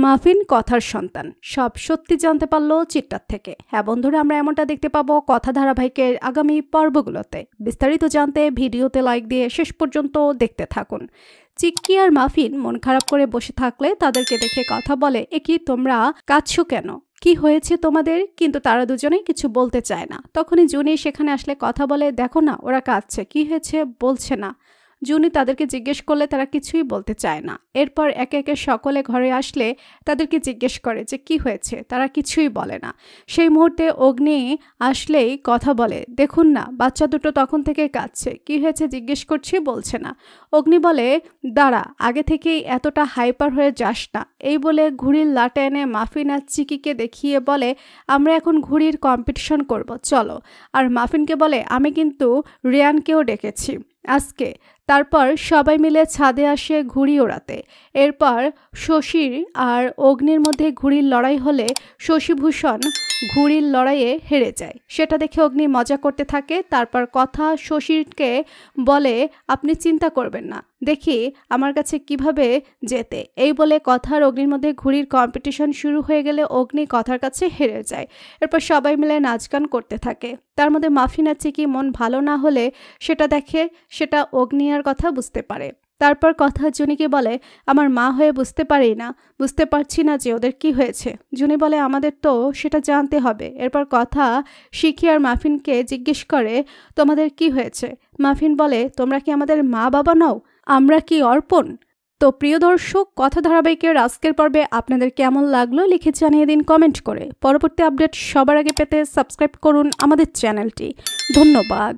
Muffin কথার সন্তান সব সত্যি জানতে পারলো চিট্টার থেকে। হ্যাঁ বন্ধুরা, আমরা এমনটা দেখতে পাবো কথা ধারাবাহিকের আগামী পর্বগুলোতে। বিস্তারিত জানতে ভিডিওতে লাইক দিয়ে শেষ পর্যন্ত দেখতে থাকুন। চিক্কি আর মাফিন মন খারাপ করে বসে থাকলে তাদেরকে দেখে কথা বলে, এ কি তোমরা কাঁদছো কেন, কি হয়েছে তোমাদের? কিন্তু তারা দুজনেই কিছু বলতে চায় না। তখনই জুনি সেখানে আসলে কথা বলে, দেখো না ওরা কাঁদছে, কি হয়েছে বলছে না। জুনি তাদেরকে জিজ্ঞেস করলে তারা কিছুই বলতে চায় না। এরপর একে একে সকলে ঘরে আসলে তাদেরকে জিজ্ঞেস করে যে কি হয়েছে, তারা কিছুই বলে না। সেই মুহূর্তে অগ্নি আসলেই কথা বলে, দেখুন না বাচ্চা দুটো তখন থেকে কাঁদছে, কি হয়েছে জিজ্ঞেস করছি বলছে না। অগ্নি বলে, দাঁড়া, আগে থেকেই এতটা হাইপার হয়ে যাস না। এই বলে ঘুড়ির লাটা এনে মাফিন আর চিকিকে দেখিয়ে বলে, আমরা এখন ঘুড়ির কম্পিটিশন করব, চলো। আর মাফিনকে বলে, আমি কিন্তু রিয়ানকেও ডেকেছি আজকে। তারপর সবাই মিলে ছাদে আসে ঘুড়ি ওড়াতে। এরপর শশীর আর অগ্নির মধ্যে ঘুড়ির লড়াই হলে শশীভূষণ ঘুড়ির লড়াইয়ে হেরে যায়। সেটা দেখে অগ্নি মজা করতে থাকে। তারপর কথা শশীরকে বলে, আপনি চিন্তা করবেন না, দেখি আমার কাছে কিভাবে যেতে। এই বলে কথার অগ্নির মধ্যে ঘুড়ির কম্পিটিশন শুরু হয়ে গেলে অগ্নি কথার কাছে হেরে যায়। এরপর সবাই মিলে নাচ গান করতে থাকে। তার মধ্যে মাফিন আর চিকি মন ভালো না হলে সেটা দেখে, সেটা অগ্নি আর কথা বুঝতে পারে। তারপর কথা জুনিকে বলে, আমার মা হয়ে বুঝতে পারি না, বুঝতে পারছি না যে ওদের কি হয়েছে। জুনি বলে, আমাদের তো সেটা জানতে হবে। এরপর কথা শিখি আর মাফিনকে জিজ্ঞেস করে, তোমাদের কি হয়েছে? মাফিন বলে, তোমরা কি আমাদের মা বাবা নও? আমরা কি অর্পণ? তো প্রিয় দর্শক, কথা ধারাবাহিকের আজকের পর্বে আপনাদের কেমন লাগলো লিখে জানিয়ে দিন কমেন্ট করে। পরবর্তী আপডেট সবার আগে পেতে সাবস্ক্রাইব করুন আমাদের চ্যানেলটি। ধন্যবাদ।